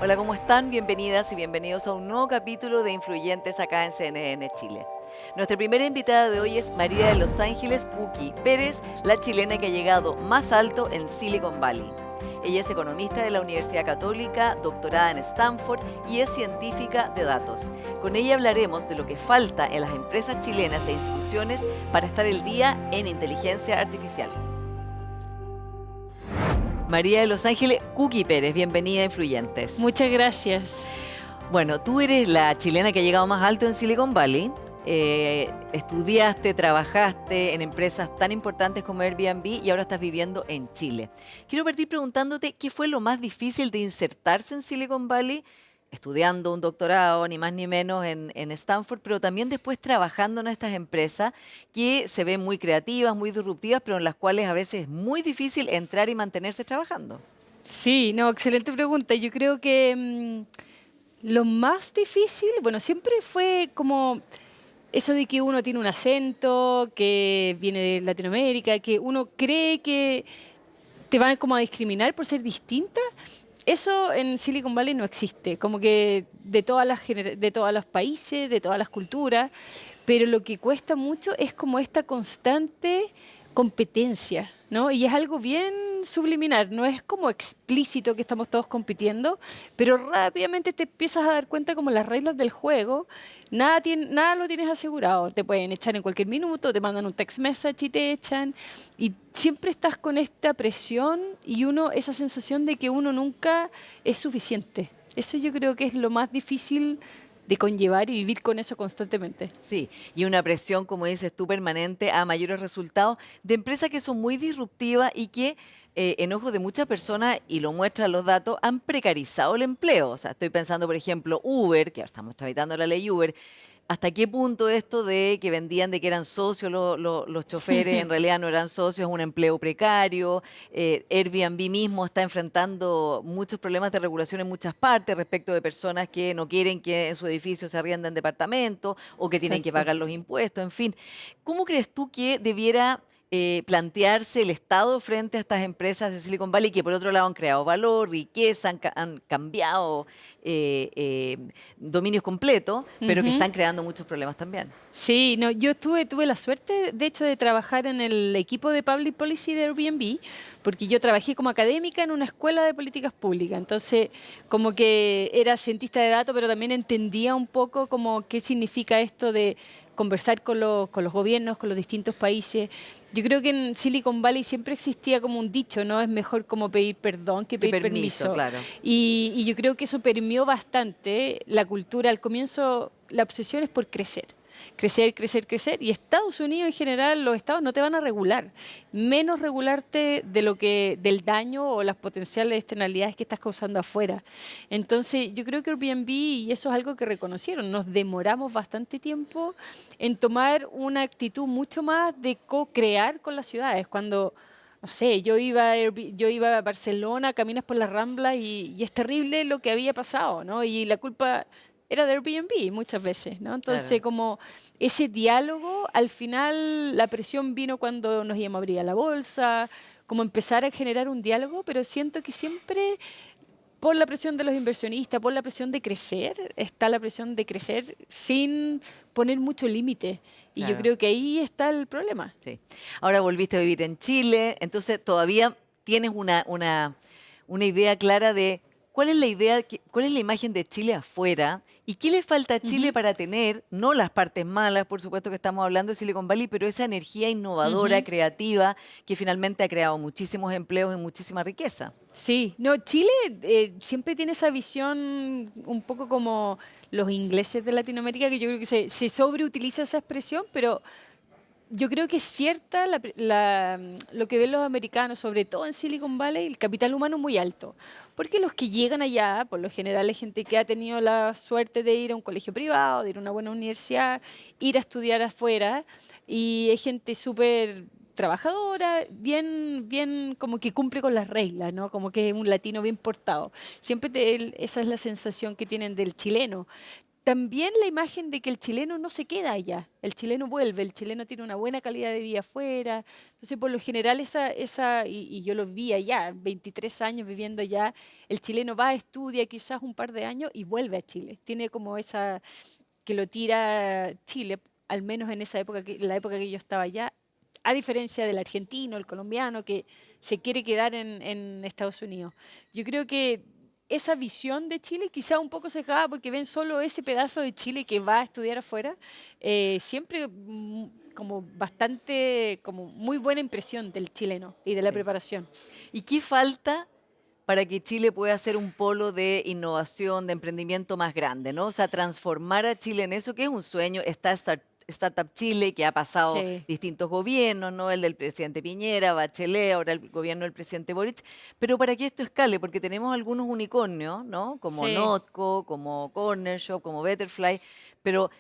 Hola, ¿cómo están? Bienvenidas y bienvenidos a un nuevo capítulo de Influyentes acá en CNN Chile. Nuestra primera invitada de hoy es María de Los Ángeles Puki Pérez, la chilena que ha llegado más alto en Silicon Valley. Ella es economista de la Universidad Católica, doctorada en Stanford y es científica de datos. Con ella hablaremos de lo que falta en las empresas chilenas e instituciones para estar el día en inteligencia artificial. María de Los Ángeles Puki Pérez, bienvenida a Influyentes. Muchas gracias. Bueno, tú eres la chilena que ha llegado más alto en Silicon Valley. Estudiaste, trabajaste en empresas tan importantes como Airbnb y ahora estás viviendo en Chile. Quiero partir preguntándote qué fue lo más difícil de insertarse en Silicon Valley, estudiando un doctorado, ni más ni menos en Stanford, pero también después trabajando en estas empresas que se ven muy creativas, muy disruptivas, pero en las cuales a veces es muy difícil entrar y mantenerse trabajando. Sí, no, excelente pregunta. Yo creo que lo más difícil, bueno, siempre fue como eso de que uno tiene un acento, que viene de Latinoamérica, que uno cree que te van como a discriminar por ser distinta. Eso en Silicon Valley no existe, como que de todos los países, de todas las culturas, pero lo que cuesta mucho es como esta constante competencia, ¿no? Y es algo bien subliminar, no es como explícito que estamos todos compitiendo, pero rápidamente te empiezas a dar cuenta como las reglas del juego, nada lo tienes asegurado, te pueden echar en cualquier minuto, te mandan un text message y te echan, y siempre estás con esta presión y esa sensación de que uno nunca es suficiente. Eso yo creo que es lo más difícil de conllevar y vivir con eso constantemente. Sí, y una presión, como dices tú, permanente a mayores resultados de empresas que son muy disruptivas y que, en ojos de muchas personas, y lo muestran los datos, han precarizado el empleo. O sea, estoy pensando, por ejemplo, Uber, que ahora estamos tramitando la ley Uber. ¿Hasta qué punto esto de que vendían de que eran socios los choferes, en realidad no eran socios, es un empleo precario? Airbnb mismo está enfrentando muchos problemas de regulación en muchas partes respecto de personas que no quieren que en su edificio se arrienden departamentos o que tienen que Exacto. pagar los impuestos, en fin. ¿Cómo crees tú que debiera plantearse el Estado frente a estas empresas de Silicon Valley que por otro lado han creado valor, riqueza, han cambiado dominios completos, pero que Ujú. están creando muchos problemas también? Sí, no, tuve la suerte, de hecho, de trabajar en el equipo de Public Policy de Airbnb, porque yo trabajé como académica en una escuela de políticas públicas. Entonces, como que era cientista de datos, pero también entendía un poco como qué significa esto de conversar con los gobiernos, con los distintos países. Yo creo que en Silicon Valley siempre existía como un dicho, ¿no? Es mejor como pedir perdón que Qué pedir permiso, permiso. claro. Y yo creo que eso permeó bastante la cultura. Al comienzo, la obsesión es por crecer. Crecer, crecer, crecer. Y Estados Unidos en general, los estados no te van a regular. Menos regularte del daño o las potenciales externalidades que estás causando afuera. Entonces, yo creo que Airbnb, y eso es algo que reconocieron, nos demoramos bastante tiempo en tomar una actitud mucho más de co-crear con las ciudades. Cuando no sé, yo iba a Barcelona, caminas por las Ramblas y es terrible lo que había pasado, ¿no? Y la culpa era de Airbnb muchas veces, ¿no? Entonces, Claro. como ese diálogo, al final la presión vino cuando nos íbamos a abrir a la bolsa, como empezar a generar un diálogo, pero siento que siempre por la presión de los inversionistas, por la presión de crecer, está la presión de crecer sin poner mucho límite. Y yo Claro. creo que ahí está el problema. Sí. Ahora volviste a vivir en Chile, entonces todavía tienes una idea clara de cuál es la idea, cuál es la imagen de Chile afuera y qué le falta a Chile Ujú, para tener, no las partes malas, por supuesto que estamos hablando de Silicon Valley, pero esa energía innovadora, ujú. creativa, que finalmente ha creado muchísimos empleos y muchísima riqueza. Sí, no, Chile siempre tiene esa visión un poco como los ingleses de Latinoamérica, que yo creo que se sobreutiliza esa expresión, pero yo creo que es cierta lo que ven los americanos, sobre todo en Silicon Valley, el capital humano muy alto. Porque los que llegan allá, por lo general, es gente que ha tenido la suerte de ir a un colegio privado, de ir a una buena universidad, ir a estudiar afuera, y es gente súper trabajadora, bien como que cumple con las reglas, ¿no? Como que es un latino bien portado. Siempre esa es la sensación que tienen del chileno. también la imagen de que el chileno no se queda allá, el chileno vuelve, el chileno tiene una buena calidad de vida afuera. Entonces, por lo general, y yo lo vi allá, 23 años viviendo allá, el chileno va, estudia quizás un par de años y vuelve a Chile. Tiene como esa que lo tira Chile, al menos en esa época, la época que yo estaba allá, a diferencia del argentino, el colombiano, que se quiere quedar en Estados Unidos. Yo creo que esa visión de Chile, quizá un poco sesgada porque ven solo ese pedazo de Chile que va a estudiar afuera, siempre como bastante, como muy buena impresión del chileno y de la Sí. preparación. ¿Y qué falta para que Chile pueda ser un polo de innovación, de emprendimiento más grande, ¿no? O sea, transformar a Chile en eso que es un sueño. Está Startup Chile, que ha pasado Sí, distintos gobiernos, ¿no? El del presidente Piñera, Bachelet, ahora el gobierno del presidente Boric. Pero para que esto escale, porque tenemos algunos unicornios, ¿no? Como sí. Notco, como Corner Shop, como Betterfly, pero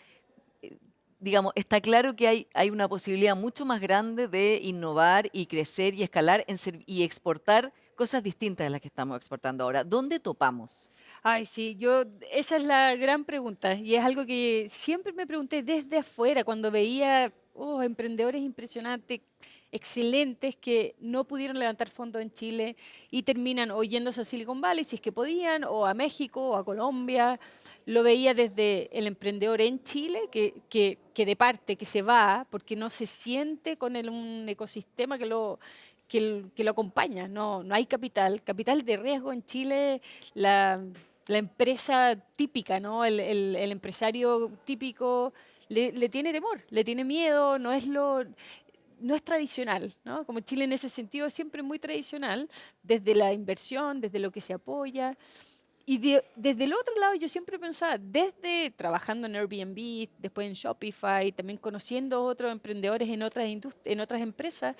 digamos, está claro que hay una posibilidad mucho más grande de innovar y crecer y escalar y exportar cosas distintas de las que estamos exportando ahora. ¿Dónde topamos? Ay, sí, esa es la gran pregunta y es algo que siempre me pregunté desde afuera cuando veía emprendedores impresionantes, excelentes, que no pudieron levantar fondos en Chile y terminan o yéndose a Silicon Valley si es que podían, o a México, o a Colombia. Lo veía desde el emprendedor en Chile, que de parte, que se va porque no se siente con un ecosistema que lo acompaña. No, no hay capital. Capital de riesgo en Chile, la, la empresa típica, ¿no? El empresario típico le tiene temor, le tiene miedo, no es tradicional, ¿no? Como Chile en ese sentido es siempre muy tradicional, desde la inversión, desde lo que se apoya. Y desde el otro lado yo siempre pensaba, desde trabajando en Airbnb, después en Shopify, también conociendo otros emprendedores en otras empresas,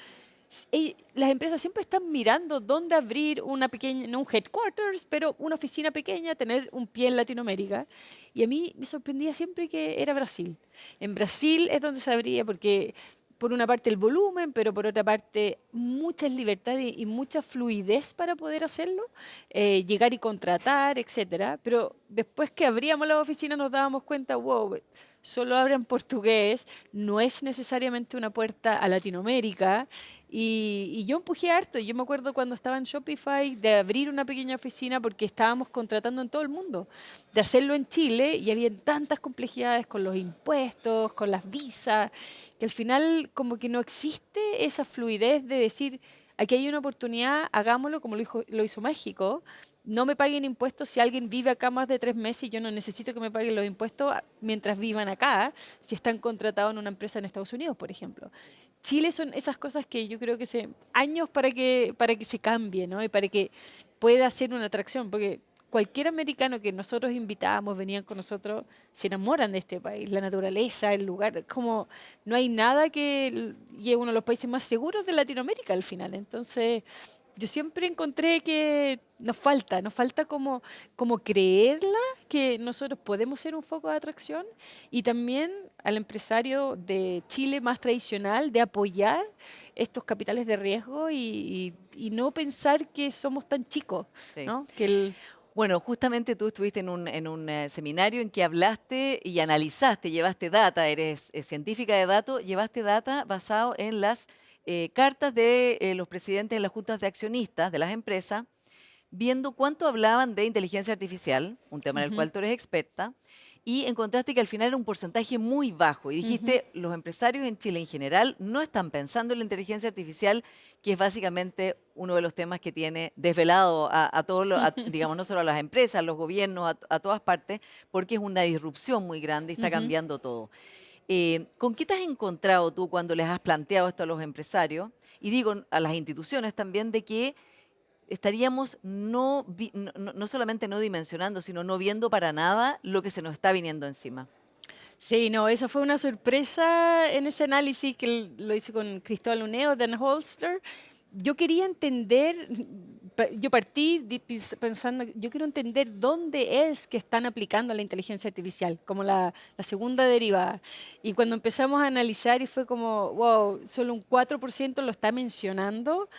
las empresas siempre están mirando dónde abrir una pequeña, no un headquarters, pero una oficina pequeña, tener un pie en Latinoamérica. Y a mí me sorprendía siempre que era Brasil. En Brasil es donde se abría porque por una parte el volumen, pero por otra parte muchas libertades y mucha fluidez para poder hacerlo, llegar y contratar, etcétera. Pero después que abríamos la oficina nos dábamos cuenta, wow, solo hablan portugués, no es necesariamente una puerta a Latinoamérica. Y yo empujé harto. Yo me acuerdo cuando estaba en Shopify de abrir una pequeña oficina porque estábamos contratando en todo el mundo, de hacerlo en Chile y había tantas complejidades con los impuestos, con las visas, que al final como que no existe esa fluidez de decir, aquí hay una oportunidad, hagámoslo como lo hizo México. No me paguen impuestos si alguien vive acá más de 3 meses y yo no necesito que me paguen los impuestos mientras vivan acá, si están contratados en una empresa en Estados Unidos, por ejemplo. Chile son esas cosas que yo creo que años para que se cambie, ¿no? Y para que pueda ser una atracción, porque cualquier americano que nosotros invitábamos, venían con nosotros, se enamoran de este país, la naturaleza, el lugar, es como no hay nada y es uno de los países más seguros de Latinoamérica al final. Entonces, yo siempre encontré que nos falta como creerla, que nosotros podemos ser un foco de atracción y también al empresario de Chile más tradicional de apoyar estos capitales de riesgo y no pensar que somos tan chicos, Sí. ¿no? Bueno, justamente tú estuviste en un seminario en que hablaste y analizaste, llevaste data, eres científica de datos, llevaste data basado en las cartas de los presidentes de las juntas de accionistas de las empresas, viendo cuánto hablaban de inteligencia artificial, un tema en el Ujú, cual tú eres experta, y encontraste que al final era un porcentaje muy bajo. Y ujú. dijiste, los empresarios en Chile en general no están pensando en la inteligencia artificial, que es básicamente uno de los temas que tiene desvelado a todos, digamos, no solo a las empresas, a los gobiernos, a todas partes, porque es una disrupción muy grande y está Ujú. cambiando todo. ¿Con qué te has encontrado tú cuando les has planteado esto a los empresarios? Y digo a las instituciones también de que estaríamos no solamente no dimensionando, sino no viendo para nada lo que se nos está viniendo encima. Sí, no, eso fue una sorpresa en ese análisis que lo hice con Cristóbal Uneo, Dan Holster. Yo quería entender, yo partí pensando, yo quiero entender dónde es que están aplicando la inteligencia artificial, como la segunda derivada. Y cuando empezamos a analizar y fue como, wow, solo un 4% lo está mencionando,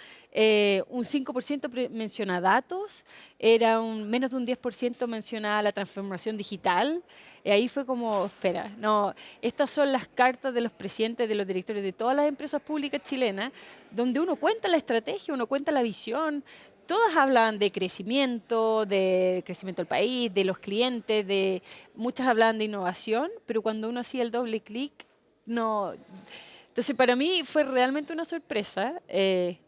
un 5% menciona datos, menos de un 10% menciona la transformación digital. Y ahí fue como, espera, no, estas son las cartas de los presidentes, de los directores de todas las empresas públicas chilenas, donde uno cuenta la estrategia, uno cuenta la visión. Todas hablan de crecimiento del país, de los clientes, muchas hablan de innovación, pero cuando uno hacía el doble clic, no. Entonces, para mí fue realmente una sorpresa,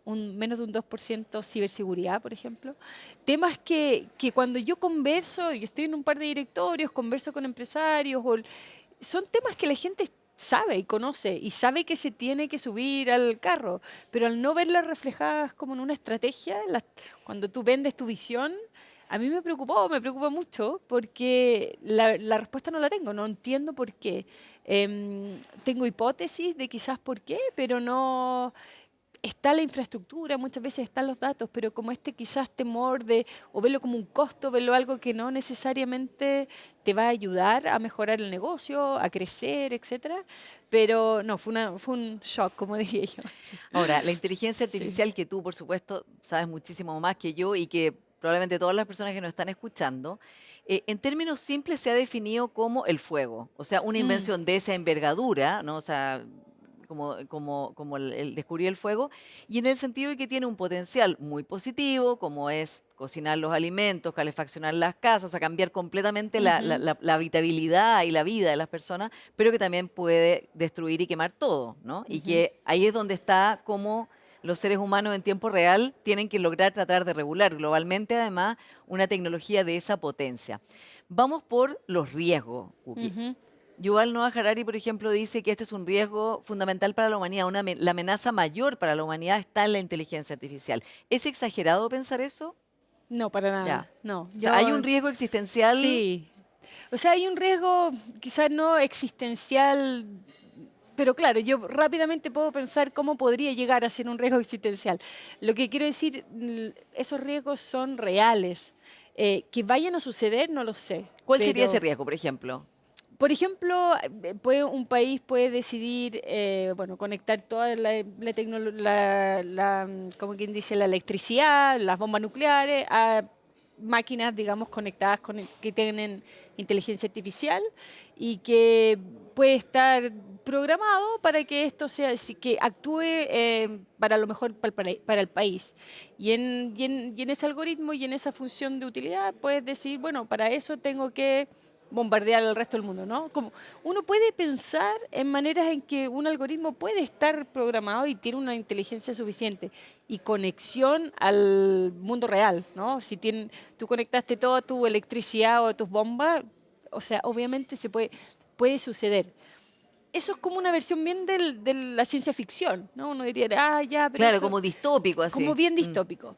menos de un 2% ciberseguridad, por ejemplo. Temas que cuando yo converso, yo estoy en un par de directorios, converso con empresarios, son temas que la gente sabe y conoce y sabe que se tiene que subir al carro, pero al no verlas reflejadas como en una estrategia, cuando tú vendes tu visión, a mí me preocupa mucho porque la respuesta no la tengo, no entiendo por qué. Tengo hipótesis de quizás por qué, pero no está la infraestructura, muchas veces están los datos, pero como este quizás temor de o verlo como un costo, verlo algo que no necesariamente te va a ayudar a mejorar el negocio, a crecer, etcétera. Pero no, fue un shock, como dije yo. Sí. Ahora, la inteligencia Sí. artificial que tú, por supuesto, sabes muchísimo más que yo y que probablemente todas las personas que nos están escuchando, en términos simples se ha definido como el fuego, o sea, una Mm, invención de esa envergadura, ¿no? O sea, como el descubrir el fuego, y en el sentido de que tiene un potencial muy positivo, como es cocinar los alimentos, calefaccionar las casas, o sea, cambiar completamente ujú, la habitabilidad y la vida de las personas, pero que también puede destruir y quemar todo, ¿no? Y ujú, que ahí es donde está como los seres humanos en tiempo real tienen que lograr tratar de regular globalmente, además, una tecnología de esa potencia. Vamos por los riesgos, Cookie. ujú. Yuval Noah Harari, por ejemplo, dice que este es un riesgo fundamental para la humanidad. La amenaza mayor para la humanidad está en la inteligencia artificial. ¿Es exagerado pensar eso? No, para Ya. nada. No, O sea, hay un yo riesgo existencial. sí. O sea, hay un riesgo quizás no existencial, pero claro, yo rápidamente puedo pensar cómo podría llegar a ser un riesgo existencial. Lo que quiero decir, esos riesgos son reales. Que vayan a suceder, no lo sé, ¿Cuál sería ese pero riesgo, por ejemplo? por ejemplo, un país puede decidir, bueno, conectar toda como quien dice, la electricidad, las bombas nucleares a máquinas, digamos, conectadas que tienen inteligencia artificial y que puede estar programado para que esto que actúe para lo mejor para el país. Y en ese algoritmo y en esa función de utilidad puedes decir, bueno, para eso tengo que bombardear al resto del mundo, ¿no? Como uno puede pensar en maneras en que un algoritmo puede estar programado y tiene una inteligencia suficiente y conexión al mundo real, ¿no? Si tú conectaste toda tu electricidad o tus bombas, o sea, obviamente puede suceder. Eso es como una versión bien de la ciencia ficción, ¿no? Uno diría, ah, ya, pero Claro, eso, como distópico como así. bien Mm, distópico.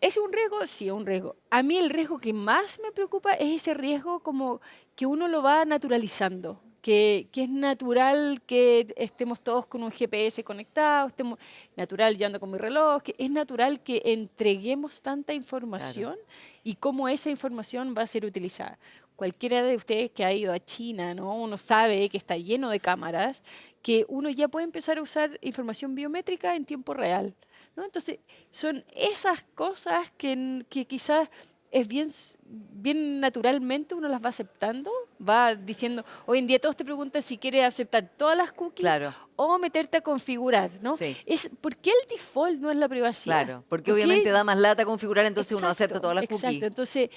¿Es un riesgo? Sí, es un riesgo. A mí el riesgo que más me preocupa es ese riesgo como que uno lo va naturalizando, que es natural que estemos todos con un GPS conectado, estemos natural yo ando con mi reloj, que es natural que entreguemos tanta claro. información y cómo esa información va a ser utilizada. Cualquiera de ustedes que ha ido a China, ¿no? Uno sabe que está lleno de cámaras, que uno ya puede empezar a usar información biométrica en tiempo real. ¿No? Entonces, son esas cosas que quizás es bien naturalmente uno las va aceptando, va diciendo, hoy en día todos te preguntan si quieres aceptar todas las cookies Claro, o meterte a configurar, ¿no? sí, ¿Por qué el default no es la privacidad? claro. Porque ¿Por obviamente qué? da más lata configurar, entonces uno acepta Exacto, todas las exacto. cookies. Entonces,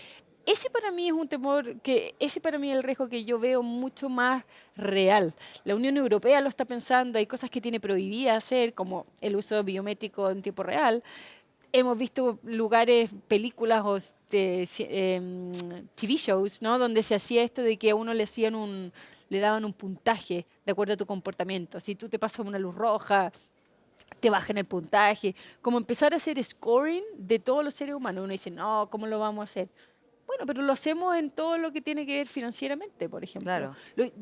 ese para mí es un temor, ese para mí es el riesgo que yo veo mucho más real. La Unión Europea lo está pensando, hay cosas que tiene prohibida hacer, como el uso biométrico en tiempo real. Hemos visto lugares, películas o TV shows, ¿no? Donde se hacía esto de que a uno le daban un puntaje de acuerdo a tu comportamiento. Si tú te pasas una luz roja, te bajan el puntaje. Como empezar a hacer scoring de todos los seres humanos. Uno dice, no, ¿cómo lo vamos a hacer? Bueno, pero lo hacemos en todo lo que tiene que ver financieramente, por ejemplo. Claro.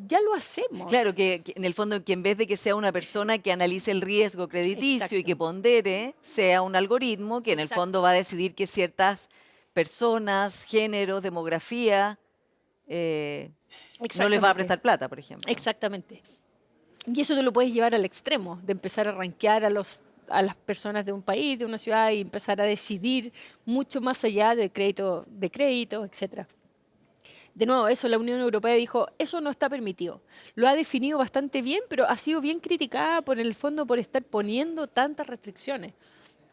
Ya lo Claro, hacemos. que en el fondo que en vez de que sea una persona que analice el riesgo crediticio y Exacto, que pondere, sea un algoritmo que en el fondo exacto, va a decidir que ciertas personas, géneros, demografía, eh, no les va a exactamente, prestar plata, por ejemplo. exactamente. Y eso te lo puedes llevar al extremo, de empezar a rankear a las personas de un país, de una ciudad y empezar a decidir mucho más allá de crédito, etcétera. De nuevo, eso la Unión Europea dijo, eso no está permitido. Lo ha definido bastante bien, pero ha sido bien criticada por el fondo por estar poniendo tantas restricciones.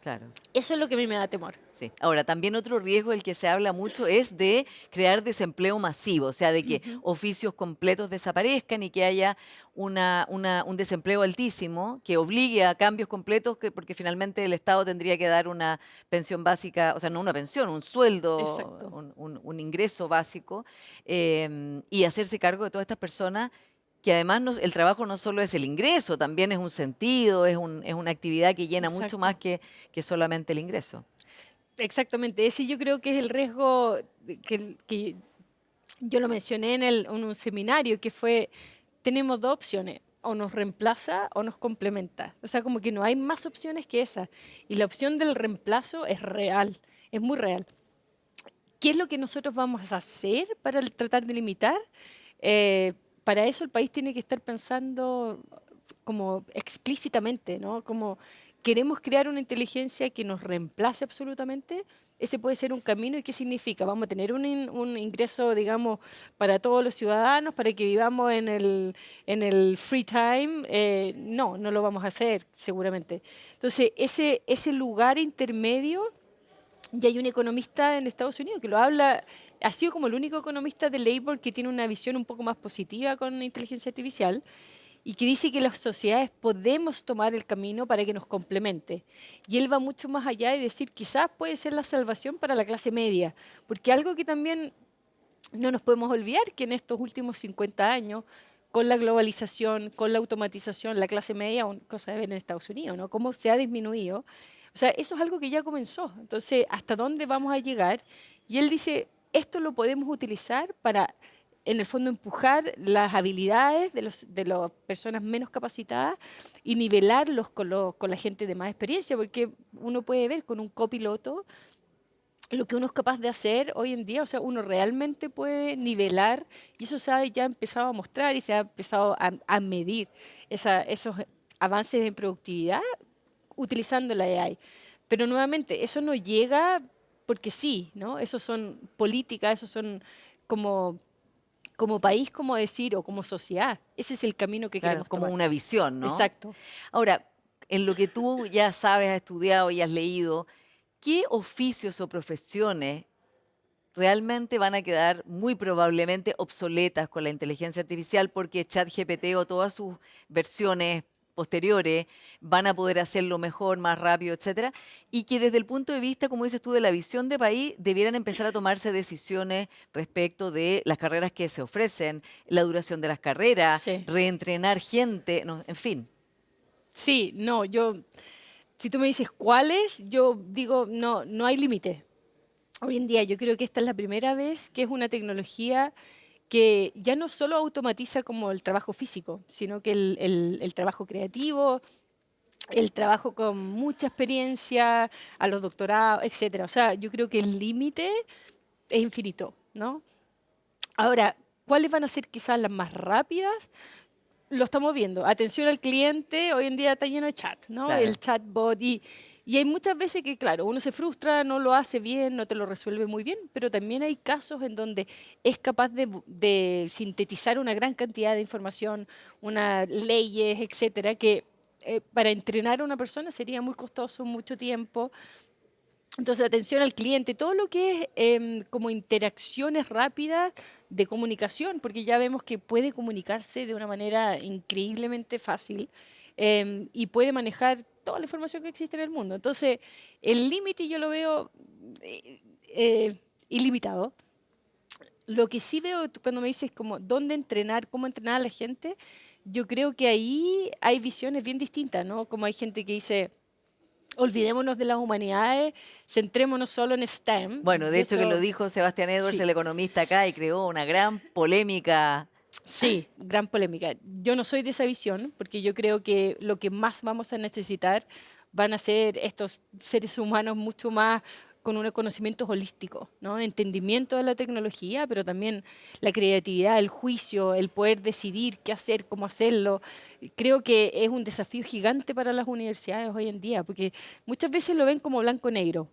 Claro. Eso es lo que a mí me da temor. Sí. Ahora, también otro riesgo del que se habla mucho es de crear desempleo masivo, o sea, de que Ujú. oficios completos desaparezcan y que haya un desempleo altísimo que obligue a cambios completos, porque finalmente el Estado tendría que dar una pensión básica, o sea, no una pensión, un sueldo, Exacto. un ingreso básico, y hacerse cargo de todas estas personas que además el trabajo no solo es el ingreso, también es un sentido, es una actividad que llena mucho más Exacto. que solamente el ingreso. Exactamente. Ese yo creo que es el riesgo que yo lo mencioné en un seminario, que fue, tenemos dos opciones, o nos reemplaza o nos complementa. O sea, como que no hay más opciones que esa. Y la opción del reemplazo es real, es muy real. ¿Qué es lo que nosotros vamos a hacer para tratar de limitar? Eh, para eso el país tiene que estar pensando como explícitamente, ¿no? Como queremos crear una inteligencia que nos reemplace absolutamente. Ese puede ser un camino. ¿Y qué significa? Vamos a tener un ingreso, digamos, para todos los ciudadanos, para que vivamos en el free time. No, no lo vamos a hacer, seguramente. Entonces, ese lugar intermedio, y hay un economista en Estados Unidos que lo habla, ha sido como el único economista de Labor que tiene una visión un poco más positiva con la inteligencia artificial y que dice que las sociedades podemos tomar el camino para que nos complemente. Y él va mucho más allá y decir, quizás puede ser la salvación para la clase media, porque algo que también no nos podemos olvidar, que en estos últimos 50 años, con la globalización, con la automatización, la clase media, cosa de ver en Estados Unidos, ¿no? Cómo se ha disminuido. O sea, eso es algo que ya comenzó. Entonces, ¿hasta dónde vamos a llegar? Y él dice, esto lo podemos utilizar para, en el fondo, empujar las habilidades de las personas menos capacitadas y nivelarlos con la gente de más experiencia, porque uno puede ver con un copiloto lo que uno es capaz de hacer hoy en día. O sea, uno realmente puede nivelar, y eso se ha ya empezado a mostrar y se ha empezado a medir esos avances en productividad utilizando la AI. Pero nuevamente, eso no llega porque sí, ¿no? Eso son políticas, eso son como, como país, como decir, o como sociedad. Ese es el camino que Claro, queremos como tomar. una visión, ¿no? Exacto. Ahora, en lo que tú ya sabes, has estudiado y has leído, ¿qué oficios o profesiones realmente van a quedar muy probablemente obsoletas con la inteligencia artificial porque ChatGPT o todas sus versiones posteriores van a poder hacerlo mejor, más rápido, etcétera, y que desde el punto de vista, como dices tú, de la visión de país, debieran empezar a tomarse decisiones respecto de las carreras que se ofrecen, la duración de las carreras, Sí. reentrenar gente, no, en fin. Sí, no, si tú me dices cuáles, yo digo, no, no hay límite. Hoy en día yo creo que esta es la primera vez que es una tecnología que ya no solo automatiza como el trabajo físico, sino que el trabajo creativo, el trabajo con mucha experiencia, a los doctorados, etcétera. O sea, yo creo que el límite es infinito, ¿no? Ahora, ¿cuáles van a ser quizás las más rápidas? Lo estamos viendo. Atención al cliente, hoy en día está lleno de chat, ¿no? Claro. El chatbot. Y hay muchas veces que, claro, uno se frustra, no lo hace bien, no te lo resuelve muy bien, pero también hay casos en donde es capaz de sintetizar una gran cantidad de información, unas leyes, etcétera, que para entrenar a una persona sería muy costoso, mucho tiempo. Entonces, atención al cliente, todo lo que es como interacciones rápidas de comunicación, porque ya vemos que puede comunicarse de una manera increíblemente fácil, y puede manejar toda la información que existe en el mundo. Entonces, el límite yo lo veo ilimitado. Lo que sí veo cuando me dices como dónde entrenar, cómo entrenar a la gente, yo creo que ahí hay visiones bien distintas, ¿no? Como hay gente que dice, olvidémonos de las humanidades, centrémonos solo en STEM, Bueno, de y hecho que lo eso, dijo Sebastián Edwards, sí, el economista acá, y creó una gran polémica. sí, gran polémica. Yo no soy de esa visión, porque yo creo que lo que más vamos a necesitar van a ser estos seres humanos mucho más con un conocimiento holístico, ¿no? Entendimiento de la tecnología, pero también la creatividad, el juicio, el poder decidir qué hacer, cómo hacerlo. Creo que es un desafío gigante para las universidades hoy en día, porque muchas veces lo ven como blanco-negro.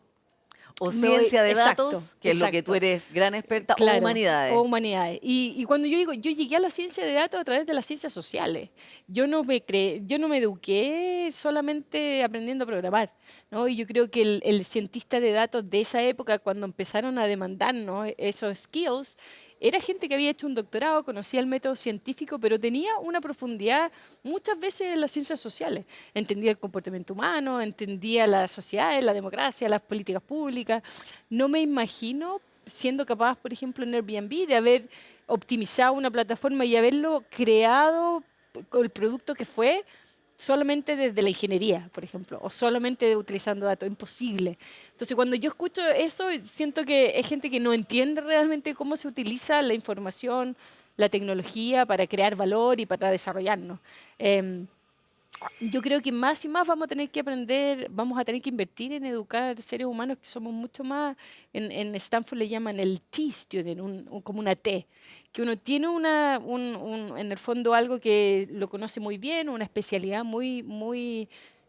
o Me voy- ciencia de exacto, datos, que es lo que tú exacto. eres gran experta, o Claro, humanidades. o humanidades. Y cuando yo digo, yo llegué a la ciencia de datos a través de las ciencias sociales. Yo no me eduqué solamente aprendiendo a programar, ¿no? Y yo creo que el cientista de datos de esa época, cuando empezaron a demandarnos esos skills, era gente que había hecho un doctorado, conocía el método científico, pero tenía una profundidad muchas veces en las ciencias sociales. Entendía el comportamiento humano, entendía las sociedades, la democracia, las políticas públicas. No me imagino siendo capaz, por ejemplo, en Airbnb, de haber optimizado una plataforma y haberlo creado con el producto que fue solamente desde la ingeniería, por ejemplo, o solamente utilizando datos, imposible. Entonces, cuando yo escucho eso, siento que es gente que no entiende realmente cómo se utiliza la información, la tecnología para crear valor y para desarrollarnos. Em, yo creo que más y más vamos a tener que aprender, vamos a tener que invertir en educar seres humanos que somos mucho más, en Stanford le llaman el T-student, como una T, que uno tiene en el fondo algo que lo conoce muy bien, una especialidad muy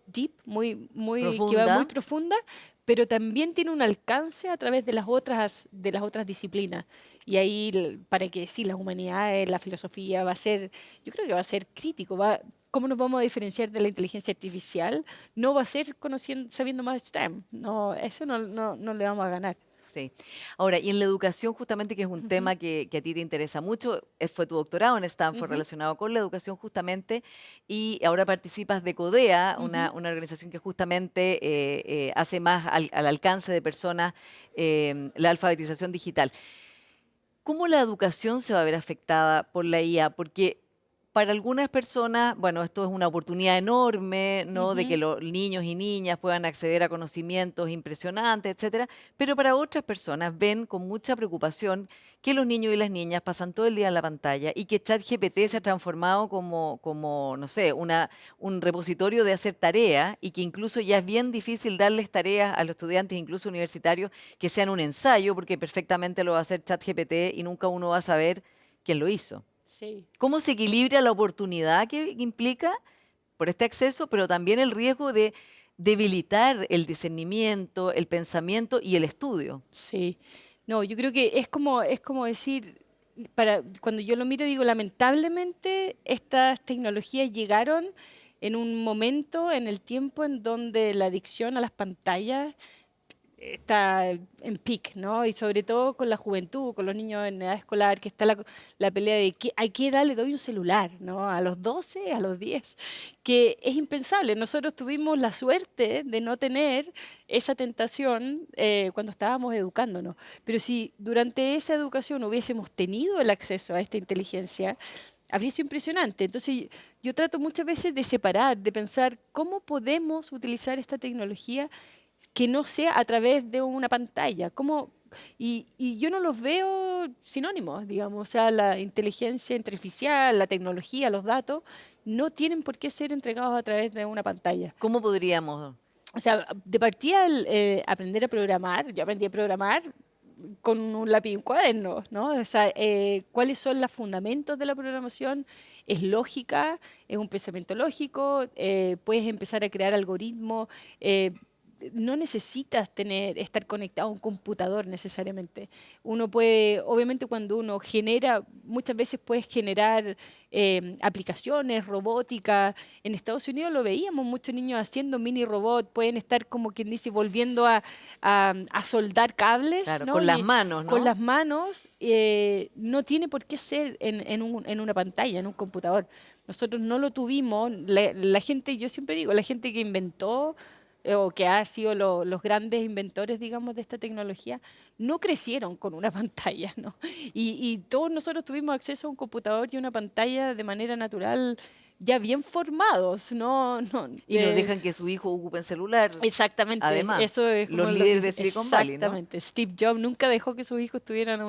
deep, que va muy Profunda. profunda, pero también tiene un alcance a través de las otras disciplinas. Y ahí, para que sí, las humanidades, la filosofía va a ser, yo creo que va a ser crítico, ¿cómo nos vamos a diferenciar de la inteligencia artificial? No va a ser sabiendo más STEM. No, eso no le vamos a ganar. Sí. Ahora, y en la educación, justamente, que es un Ujú, tema que a ti te interesa mucho, fue tu doctorado en Stanford ujú, relacionado con la educación, justamente, y ahora participas de CODEA, ujú. una organización que justamente hace más al alcance de personas la alfabetización digital. ¿Cómo la educación se va a ver afectada por la IA? Porque para algunas personas, bueno, esto es una oportunidad enorme, ¿no? De que Ujú. los niños y niñas puedan acceder a conocimientos impresionantes, etcétera. Pero para otras personas ven con mucha preocupación que los niños y las niñas pasan todo el día en la pantalla y que ChatGPT se ha transformado como, no sé, un repositorio de hacer tareas y que incluso ya es bien difícil darles tareas a los estudiantes, incluso universitarios, que sean un ensayo, porque perfectamente lo va a hacer ChatGPT y nunca uno va a saber quién lo hizo. Sí. ¿Cómo se equilibra la oportunidad que implica por este acceso, pero también el riesgo de debilitar el discernimiento, el pensamiento y el estudio? Sí. No, yo creo que es como decir, cuando yo lo miro, digo, lamentablemente estas tecnologías llegaron en un momento en el tiempo en donde la adicción a las pantallas está en peak, ¿no? Y sobre todo con la juventud, con los niños en edad escolar, que está la pelea de a qué edad le doy un celular, ¿no? A los 12, a los 10, que es impensable. Nosotros tuvimos la suerte de no tener esa tentación cuando estábamos educándonos. Pero si durante esa educación hubiésemos tenido el acceso a esta inteligencia, habría sido impresionante. Entonces, yo trato muchas veces de separar, de pensar cómo podemos utilizar esta tecnología que no sea a través de una pantalla. Y yo no los veo sinónimos, digamos. O sea, la inteligencia artificial, la tecnología, los datos, no tienen por qué ser entregados a través de una pantalla. ¿Cómo podríamos? O sea, de partida aprender a programar, yo aprendí a programar con un lápiz y un cuaderno, ¿no? O sea, cuáles son los fundamentos de la programación, es lógica, es un pensamiento lógico, puedes empezar a crear algoritmos, no necesitas estar conectado a un computador necesariamente. Uno puede, obviamente cuando uno genera, muchas veces puedes generar aplicaciones, robótica. En Estados Unidos lo veíamos, muchos niños haciendo mini robots, pueden estar como quien dice volviendo a soldar cables, Claro, ¿no? con las Y manos, con ¿no? las manos no tiene por qué ser en una pantalla, en un computador. Nosotros no lo tuvimos, la gente, yo siempre digo, la gente que inventó o que ha sido los grandes inventores, digamos, de esta tecnología, no crecieron con una pantalla, ¿no? Y todos nosotros tuvimos acceso a un computador y una pantalla de manera natural, ya bien formados, ¿no? No, Y nos dejan que su hijo ocupe el celular, exactamente, además. eso es Los como lo que líderes de dice, Silicon Valley, ¿no? exactamente. Steve Jobs nunca dejó que sus hijos tuvieran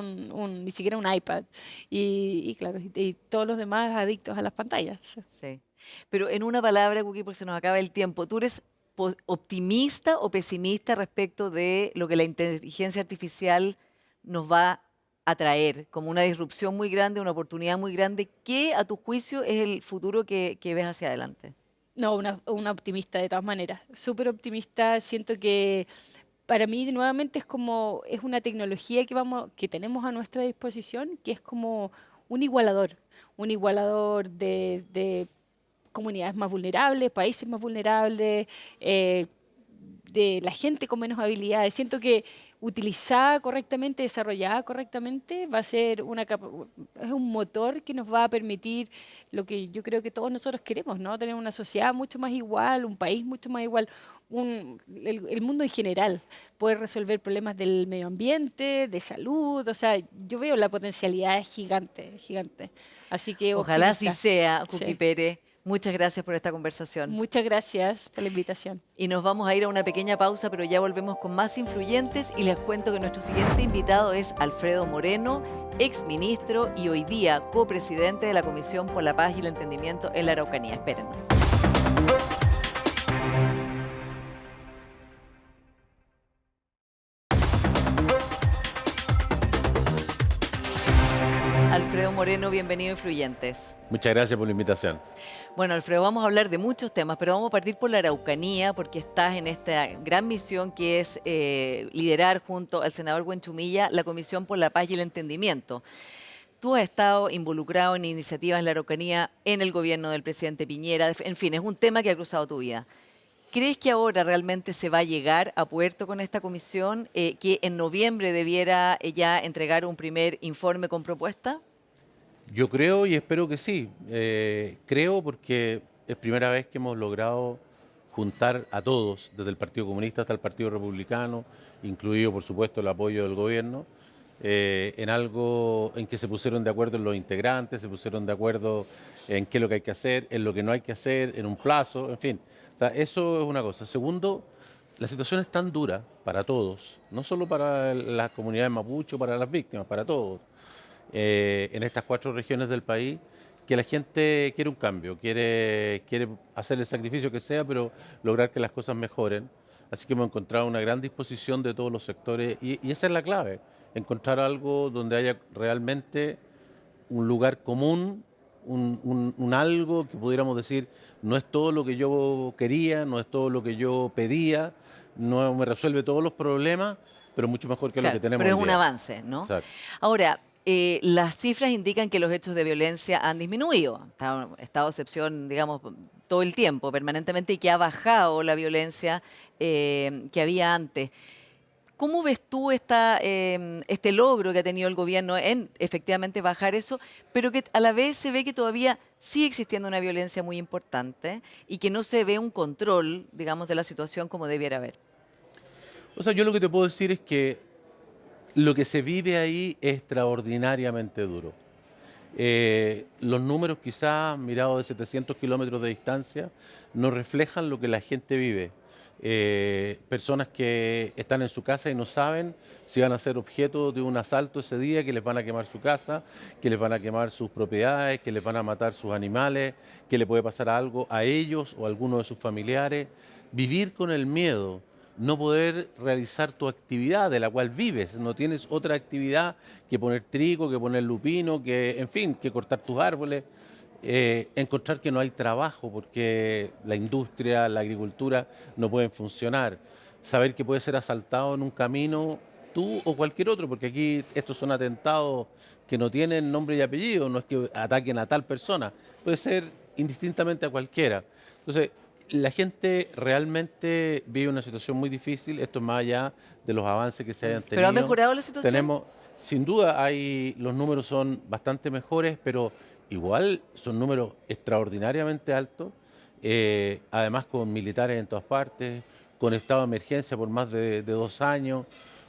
ni siquiera un iPad. Y claro, y todos los demás adictos a las pantallas. Sí. Pero en una palabra, Cookie, porque se nos acaba el tiempo, ¿tú eres optimista o pesimista respecto de lo que la inteligencia artificial nos va a traer como una disrupción muy grande, una oportunidad muy grande? ¿Qué, a tu juicio, es el futuro que ves hacia adelante? No, una optimista de todas maneras, súper optimista. Siento que para mí nuevamente es una tecnología que tenemos a nuestra disposición, que es como un igualador de comunidades más vulnerables, países más vulnerables, de la gente con menos habilidades. Siento que utilizada correctamente, desarrollada correctamente, va a ser es un motor que nos va a permitir lo que yo creo que todos nosotros queremos, ¿no? Tener una sociedad mucho más igual, un país mucho más igual, el mundo en general, poder resolver problemas del medio ambiente, de salud, o sea, yo veo la potencialidad es gigante, gigante. Así que Ojalá así optimista. sea, Cookie Sí. Pérez. Muchas gracias por esta conversación. Muchas gracias por la invitación. Y nos vamos a ir a una pequeña pausa, pero ya volvemos con más influyentes y les cuento que nuestro siguiente invitado es Alfredo Moreno, exministro y hoy día copresidente de la Comisión por la Paz y el Entendimiento en la Araucanía. Espérenos. Alfredo Moreno, bienvenido a Influyentes. Muchas gracias por la invitación. Bueno, Alfredo, vamos a hablar de muchos temas, pero vamos a partir por la Araucanía, porque estás en esta gran misión que es liderar junto al senador Buenchumilla la Comisión por la Paz y el Entendimiento. Tú has estado involucrado en iniciativas en la Araucanía, en el gobierno del presidente Piñera, en fin, es un tema que ha cruzado tu vida. ¿Crees que ahora realmente se va a llegar a puerto con esta comisión, que en noviembre debiera ya entregar un primer informe con propuesta? Yo creo y espero que sí. Creo porque es primera vez que hemos logrado juntar a todos, desde el Partido Comunista hasta el Partido Republicano, incluido por supuesto el apoyo del gobierno, en algo en que se pusieron de acuerdo los integrantes, se pusieron de acuerdo en qué es lo que hay que hacer, en lo que no hay que hacer, en un plazo, en fin. O sea, eso es una cosa. Segundo, la situación es tan dura para todos, no solo para las comunidades mapuche, para las víctimas, para todos, en estas 4 regiones del país, que la gente quiere un cambio, quiere hacer el sacrificio que sea, pero lograr que las cosas mejoren. Así que hemos encontrado una gran disposición de todos los sectores y esa es la clave, encontrar algo donde haya realmente un lugar común, un algo que pudiéramos decir, no es todo lo que yo quería, no es todo lo que yo pedía, no me resuelve todos los problemas, pero mucho mejor que lo Claro, que tenemos pero es hoy un día. avance, ¿no? Exacto. Ahora, las cifras indican que los hechos de violencia han disminuido. Estado de excepción, digamos, todo el tiempo, permanentemente, y que ha bajado la violencia que había antes. ¿Cómo ves tú este logro que ha tenido el gobierno en efectivamente bajar eso, pero que a la vez se ve que todavía sigue existiendo una violencia muy importante y que no se ve un control, digamos, de la situación como debiera haber? O sea, yo lo que te puedo decir es que lo que se vive ahí es extraordinariamente duro. Los números quizás mirados de 700 kilómetros de distancia no reflejan lo que la gente vive. Personas que están en su casa y no saben si van a ser objeto de un asalto ese día, que les van a quemar su casa, que les van a quemar sus propiedades, que les van a matar sus animales, que le puede pasar algo a ellos o a alguno de sus familiares. Vivir con el miedo, no poder realizar tu actividad de la cual vives, no tienes otra actividad que poner trigo, que poner lupino, que, en fin, que cortar tus árboles, encontrar que no hay trabajo porque la industria, la agricultura no pueden funcionar, saber que puedes ser asaltado en un camino tú o cualquier otro, porque aquí estos son atentados que no tienen nombre y apellido, no es que ataquen a tal persona, puede ser indistintamente a cualquiera. Entonces, la gente realmente vive una situación muy difícil, esto es más allá de los avances que se hayan ¿Pero ha tenido. mejorado la situación? Tenemos, sin duda, los números son bastante mejores, pero igual son números extraordinariamente altos, además con militares en todas partes, con estado de emergencia por más de 2 años.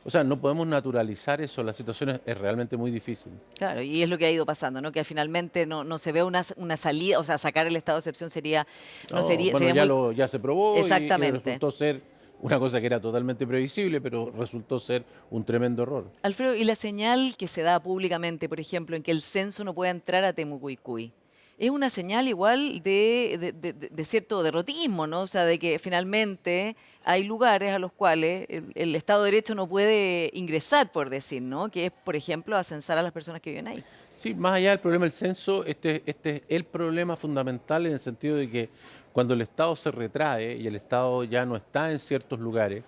O sea, no podemos naturalizar eso, la situación es realmente muy difícil. Claro, y es lo que ha ido pasando, ¿no? Que finalmente no se ve una salida, o sea, sacar el estado de excepción no No, sería, bueno, sería muy... ya se probó y Exactamente. resultó ser una cosa que era totalmente previsible, pero resultó ser un tremendo error. Alfredo, ¿y la señal que se da públicamente, por ejemplo, en que el censo no pueda entrar a Temucuicui? Es una señal igual de cierto derrotismo, ¿no? O sea, de que finalmente hay lugares a los cuales el Estado de Derecho no puede ingresar, por decir, ¿no? Que es, por ejemplo, a censar a las personas que viven ahí. Sí, más allá del problema del censo, este es el problema fundamental en el sentido de que cuando el Estado se retrae y el Estado ya no está en ciertos lugares,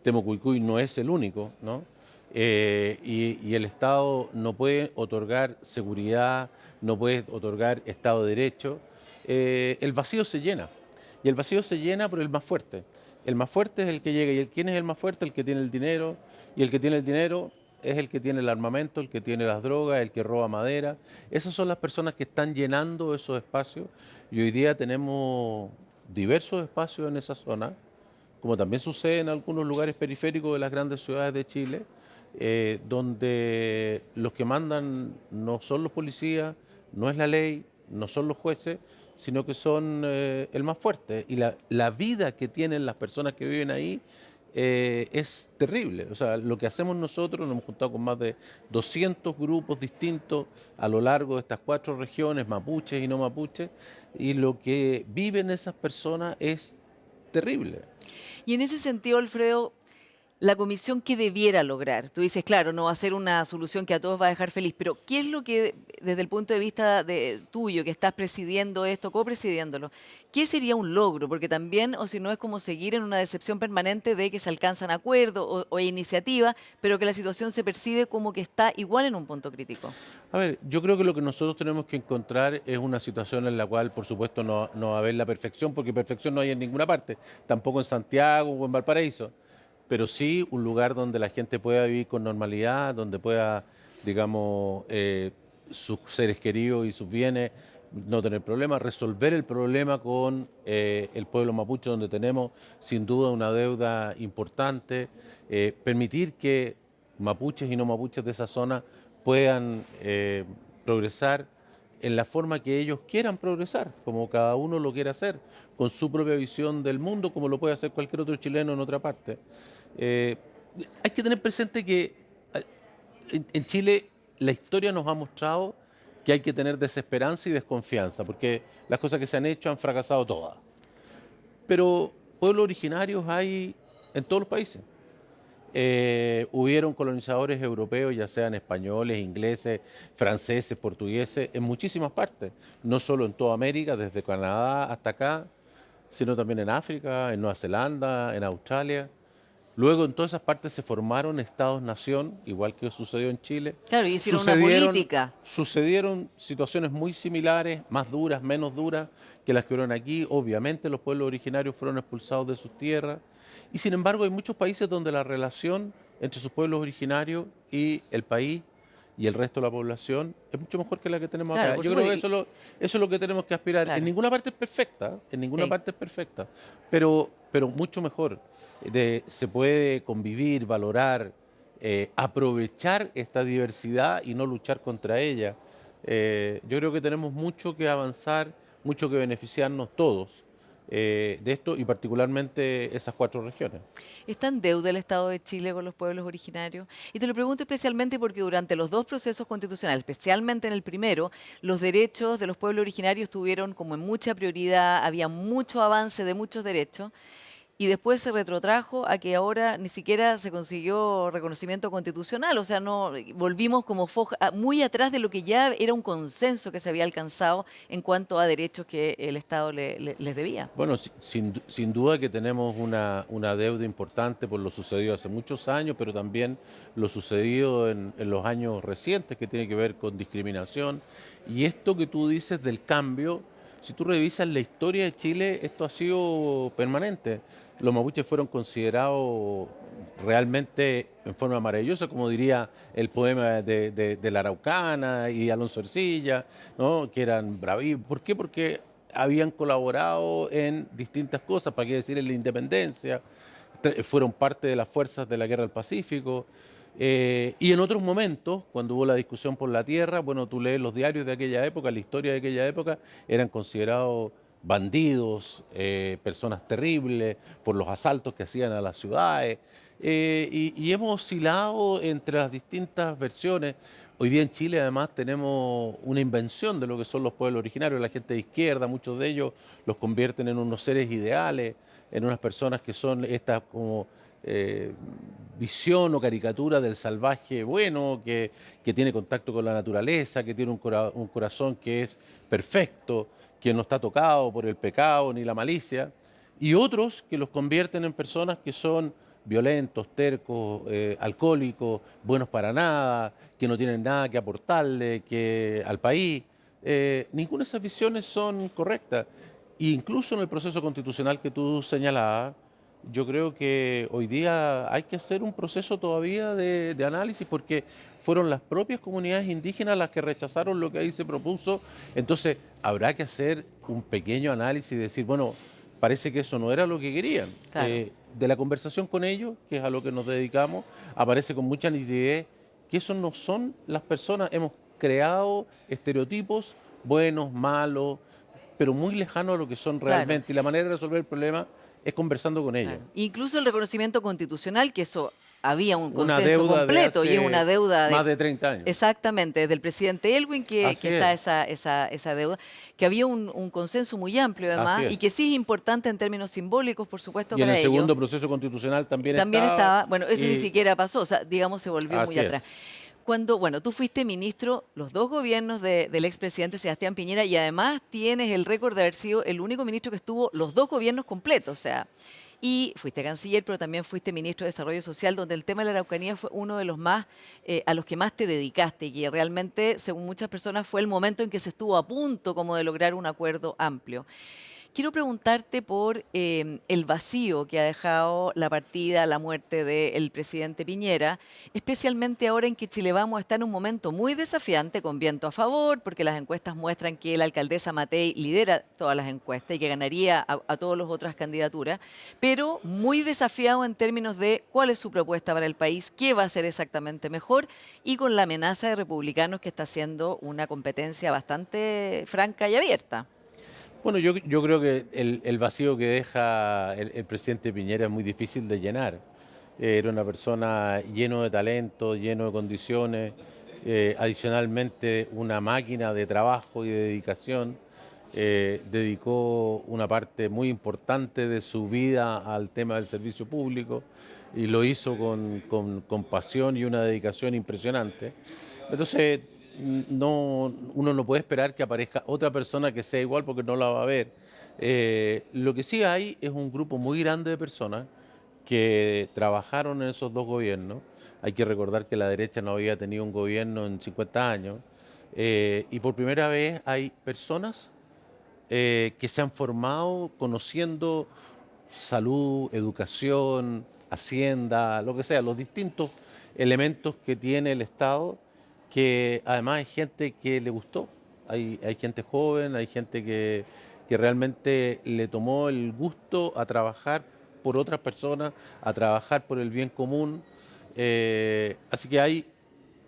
Temucuicui no es el único, ¿no? Y el Estado no puede otorgar seguridad, no puede otorgar Estado de Derecho. El vacío se llena. Y el vacío se llena por el más fuerte. El más fuerte es el que llega. ¿Y quién es el más fuerte? El que tiene el dinero. Y el que tiene el dinero es el que tiene el armamento, el que tiene las drogas, el que roba madera. Esas son las personas que están llenando esos espacios. Y hoy día tenemos diversos espacios en esa zona, como también sucede en algunos lugares periféricos de las grandes ciudades de Chile, donde los que mandan no son los policías, no es la ley, no son los jueces, sino que son el más fuerte. Y la vida que tienen las personas que viven ahí es terrible. O sea, lo que hacemos nosotros, nos hemos juntado con más de 200 grupos distintos a lo largo de estas 4 regiones, mapuches y no mapuches, y lo que viven esas personas es terrible. Y en ese sentido, Alfredo, la comisión que debiera lograr, tú dices, claro, no va a ser una solución que a todos va a dejar feliz, pero ¿qué es lo que, desde el punto de vista tuyo, que estás presidiendo esto, copresidiéndolo, qué sería un logro? Porque también, o si no, es como seguir en una decepción permanente de que se alcanzan acuerdos o iniciativas, pero que la situación se percibe como que está igual en un punto crítico. A ver, yo creo que lo que nosotros tenemos que encontrar es una situación en la cual, por supuesto, no va a haber la perfección, porque perfección no hay en ninguna parte, tampoco en Santiago o en Valparaíso, pero sí un lugar donde la gente pueda vivir con normalidad, donde pueda, digamos, sus seres queridos y sus bienes no tener problemas, resolver el problema con el pueblo mapuche, donde tenemos sin duda una deuda importante, permitir que mapuches y no mapuches de esa zona puedan progresar en la forma que ellos quieran progresar, como cada uno lo quiere hacer, con su propia visión del mundo, como lo puede hacer cualquier otro chileno en otra parte. Eh, Hay que tener presente que en Chile la historia nos ha mostrado que hay que tener desesperanza y desconfianza, porque las cosas que se han hecho han fracasado todas. Pero pueblos originarios hay en todos los países. Hubieron colonizadores europeos, ya sean españoles, ingleses, franceses, portugueses, en muchísimas partes, no solo en toda América, desde Canadá hasta acá, sino también en África, en Nueva Zelanda, en Australia. Luego en todas esas partes se formaron estados-nación, igual que sucedió en Chile. Claro, y hicieron una política. Sucedieron situaciones muy similares, más duras, menos duras que las que hubieron aquí. Obviamente los pueblos originarios fueron expulsados de sus tierras. Y sin embargo hay muchos países donde la relación entre sus pueblos originarios y el país y el resto de la población es mucho mejor que la que tenemos Claro, acá. por Yo creo que supuesto. eso es lo que tenemos que aspirar. En Claro. ninguna parte es perfecta, en ninguna Sí. parte es perfecta, pero mucho mejor. Se puede convivir, valorar, aprovechar esta diversidad y no luchar contra ella. Yo creo que tenemos mucho que avanzar, mucho que beneficiarnos todos de esto y particularmente esas 4 regiones. ¿Está en deuda el Estado de Chile con los pueblos originarios? Y te lo pregunto especialmente porque durante los 2 procesos constitucionales, especialmente en el primero, los derechos de los pueblos originarios tuvieron como en mucha prioridad, había mucho avance de muchos derechos. Y después se retrotrajo a que ahora ni siquiera se consiguió reconocimiento constitucional, o sea, no volvimos como muy atrás de lo que ya era un consenso que se había alcanzado en cuanto a derechos que el Estado les debía. Bueno, sin duda que tenemos una deuda importante por lo sucedido hace muchos años, pero también lo sucedido en los años recientes que tiene que ver con discriminación. Y esto que tú dices del cambio, si tú revisas la historia de Chile, esto ha sido permanente. Los mapuches fueron considerados realmente en forma maravillosa, como diría el poema de la Araucana y Alonso Ercilla, ¿no? Que eran bravísimos. ¿Por qué? Porque habían colaborado en distintas cosas, para qué decir en la independencia, fueron parte de las fuerzas de la Guerra del Pacífico. Y en otros momentos, cuando hubo la discusión por la tierra, bueno, tú lees los diarios de aquella época, la historia de aquella época, eran considerados bandidos, personas terribles, por los asaltos que hacían a las ciudades. Y hemos oscilado entre las distintas versiones. Hoy día en Chile además tenemos una invención de lo que son los pueblos originarios, la gente de izquierda, muchos de ellos los convierten en unos seres ideales, en unas personas que son estas como visión o caricatura del salvaje bueno, que tiene contacto con la naturaleza, que tiene un corazón que es perfecto, que no está tocado por el pecado ni la malicia, y otros que los convierten en personas que son violentos, tercos, alcohólicos, buenos para nada, que no tienen nada que aportarle al país. Ninguna de esas visiones son correctas. E incluso en el proceso constitucional que tú señalabas, yo creo que hoy día hay que hacer un proceso todavía de análisis porque fueron las propias comunidades indígenas las que rechazaron lo que ahí se propuso. Entonces habrá que hacer un pequeño análisis y decir, bueno, parece que eso no era lo que querían. Claro. De la conversación con ellos, que es a lo que nos dedicamos, aparece con mucha nitidez que esos no son las personas. Hemos creado estereotipos buenos, malos, pero muy lejanos a lo que son Claro. realmente. Y la manera de resolver el problema es conversando con ellos. Claro. Incluso el reconocimiento constitucional, que eso había un Una consenso deuda completo de y es hace una deuda más de 30 años. exactamente, del presidente Elwin Así que está es. esa deuda, que había un consenso muy amplio además Así y es. que sí es importante en términos simbólicos, por supuesto, Y en para el ello. segundo proceso constitucional también También estaba, bueno, eso ni y- siquiera pasó, o sea, digamos, se volvió muy Así es. atrás. Cuando, bueno, tú fuiste ministro, los dos gobiernos del expresidente Sebastián Piñera y además tienes el récord de haber sido el único ministro que estuvo los dos gobiernos completos, o sea, y fuiste canciller, pero también fuiste ministro de Desarrollo Social, donde el tema de la Araucanía fue uno de los más, a los que más te dedicaste y que realmente, según muchas personas, fue el momento en que se estuvo a punto como de lograr un acuerdo amplio. Quiero preguntarte por el vacío que ha dejado la partida, la muerte del presidente Piñera, especialmente ahora en que Chile Vamos está en un momento muy desafiante, con viento a favor, porque las encuestas muestran que la alcaldesa Matei lidera todas las encuestas y que ganaría a todas las otras candidaturas, pero muy desafiado en términos de cuál es su propuesta para el país, qué va a ser exactamente mejor y con la amenaza de republicanos que está haciendo una competencia bastante franca y abierta. Bueno, yo creo que el vacío que deja el presidente Piñera es muy difícil de llenar. Era una persona lleno de talento, lleno de condiciones, adicionalmente una máquina de trabajo y de dedicación. Dedicó una parte muy importante de su vida al tema del servicio público y lo hizo con pasión y una dedicación impresionante. Entonces, uno no puede esperar que aparezca otra persona que sea igual porque no la va a ver. Lo que sí hay es un grupo muy grande de personas que trabajaron en esos dos gobiernos. Hay que recordar que la derecha no había tenido un gobierno en 50 años. Y por primera vez hay personas que se han formado conociendo salud, educación, hacienda, lo que sea, los distintos elementos que tiene el Estado, que además hay gente que le gustó, hay gente joven, hay gente que realmente le tomó el gusto a trabajar por otras personas, a trabajar por el bien común. Así que hay,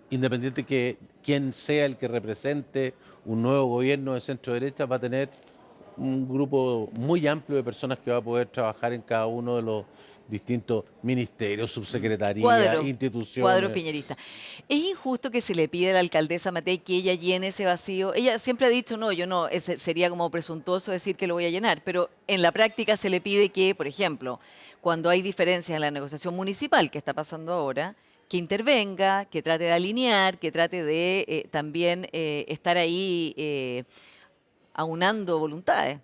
independiente que quien sea el que represente un nuevo gobierno de centro derecha, va a tener un grupo muy amplio de personas que va a poder trabajar en cada uno de los distintos ministerios, subsecretarías, Cuadro instituciones. piñerista. ¿Es injusto que se le pida a la alcaldesa Matei que ella llene ese vacío? Ella siempre ha dicho, no, yo no, sería como presuntuoso decir que lo voy a llenar, pero en la práctica se le pide que, por ejemplo, cuando hay diferencias en la negociación municipal, que está pasando ahora, que intervenga, que trate de alinear, que trate de también estar ahí aunando voluntades.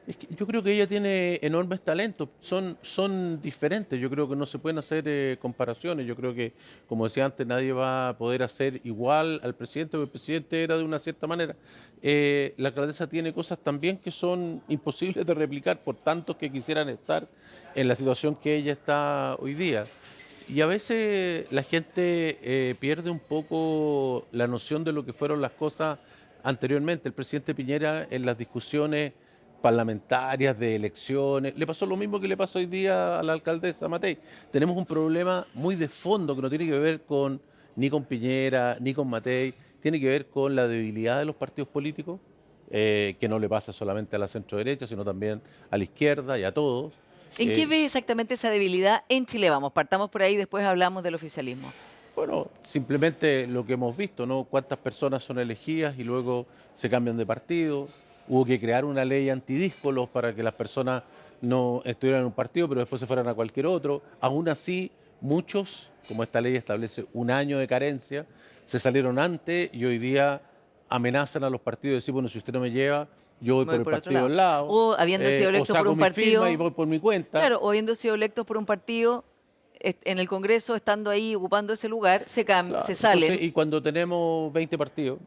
Es que yo creo que ella tiene enormes talentos, son diferentes, yo creo que no se pueden hacer comparaciones, yo creo que, como decía antes, nadie va a poder hacer igual al presidente, porque el presidente era de una cierta manera. La alcaldesa tiene cosas también que son imposibles de replicar por tantos que quisieran estar en la situación que ella está hoy día. Y a veces la gente pierde un poco la noción de lo que fueron las cosas anteriormente. El presidente Piñera en las discusiones parlamentarias de elecciones, le pasó lo mismo que le pasó hoy día a la alcaldesa Matei. Tenemos un problema muy de fondo que no tiene que ver ni con Piñera, ni con Matei, tiene que ver con la debilidad de los partidos políticos, que no le pasa solamente a la centro derecha, sino también a la izquierda y a todos. ¿En qué Eh, ves exactamente esa debilidad en Chile Vamos? Partamos por ahí, después hablamos del oficialismo. Bueno, simplemente lo que hemos visto, ¿no? Cuántas personas son elegidas y luego se cambian de partido. Hubo que crear una ley antidíscolos para que las personas no estuvieran en un partido, pero después se fueran a cualquier otro. Aún así, muchos, como esta ley establece un año de carencia, se salieron antes y hoy día amenazan a los partidos de decir, bueno, si usted no me lleva, yo voy Voy por el por otro partido lado. al lado. O habiendo sido o electos por saco un mi firma partido. y voy por mi cuenta. Claro, o habiendo sido electos por un partido, en el Congreso, estando ahí, ocupando ese lugar, Claro. se salen. Entonces, y cuando tenemos 20 partidos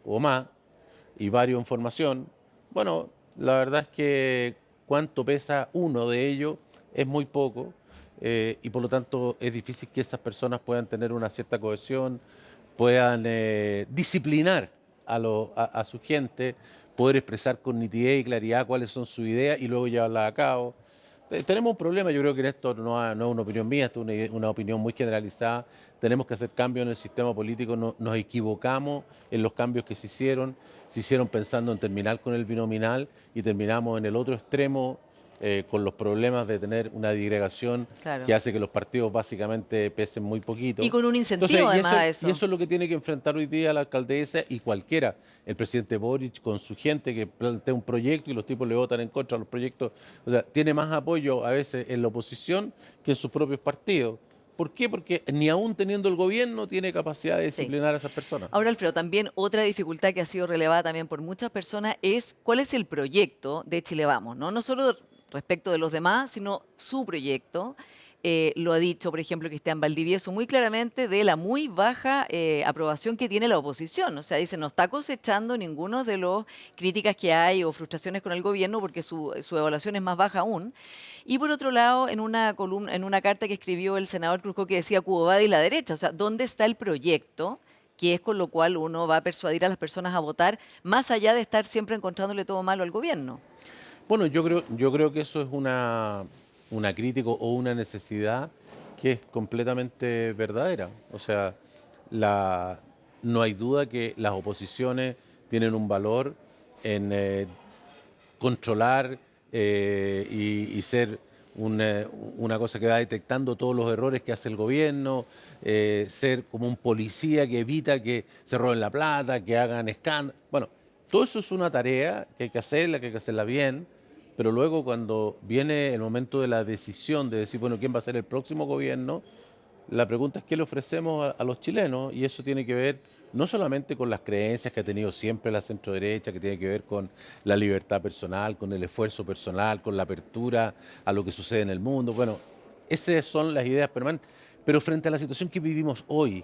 o más y varios en formación, bueno, la verdad es que cuánto pesa uno de ellos es muy poco, y por lo tanto es difícil que esas personas puedan tener una cierta cohesión, puedan disciplinar a su gente, poder expresar con nitidez y claridad cuáles son sus ideas y luego llevarlas a cabo. Tenemos un problema, yo creo que en esto no es una opinión mía, esto es una opinión muy generalizada. Tenemos que hacer cambios en el sistema político, nos equivocamos en los cambios que se hicieron pensando en terminar con el binominal y terminamos en el otro extremo, con los problemas de tener una disgregación Claro. que hace que los partidos básicamente pesen muy poquito. Y con un incentivo, además, a eso. Y eso es lo que tiene que enfrentar hoy día la alcaldesa y cualquiera, el presidente Boric con su gente que plantea un proyecto y los tipos le votan en contra de los proyectos. O sea, tiene más apoyo a veces en la oposición que en sus propios partidos. ¿Por qué? Porque ni aún teniendo el gobierno tiene capacidad de Sí. disciplinar a esas personas. Ahora, Alfredo, también otra dificultad que ha sido relevada también por muchas personas es cuál es el proyecto de Chile Vamos, ¿no? No solo respecto de los demás, sino su proyecto. Lo ha dicho, por ejemplo, Cristian Valdivieso muy claramente de la muy baja aprobación que tiene la oposición. O sea, dice, no está cosechando ninguno de las críticas que hay o frustraciones con el gobierno porque su evaluación es más baja aún. Y por otro lado, en una columna, en una carta que escribió el senador Cruzco que decía Cubo Badi y la derecha, o sea, ¿dónde está el proyecto? Que es con lo cual uno va a persuadir a las personas a votar, más allá de estar siempre encontrándole todo malo al gobierno. Bueno, yo creo que eso es una crítica o una necesidad que es completamente verdadera. O sea, no hay duda que las oposiciones tienen un valor en controlar, y ser una cosa que va detectando todos los errores que hace el gobierno, ser como un policía que evita que se roben la plata, que hagan escándalos. Bueno, todo eso es una tarea que hay que hacerla bien, pero luego cuando viene el momento de la decisión de decir, bueno, ¿quién va a ser el próximo gobierno? La pregunta es qué le ofrecemos a los chilenos, y eso tiene que ver no solamente con las creencias que ha tenido siempre la centroderecha, que tiene que ver con la libertad personal, con el esfuerzo personal, con la apertura a lo que sucede en el mundo. Bueno, esas son las ideas permanentes. Pero frente a la situación que vivimos hoy,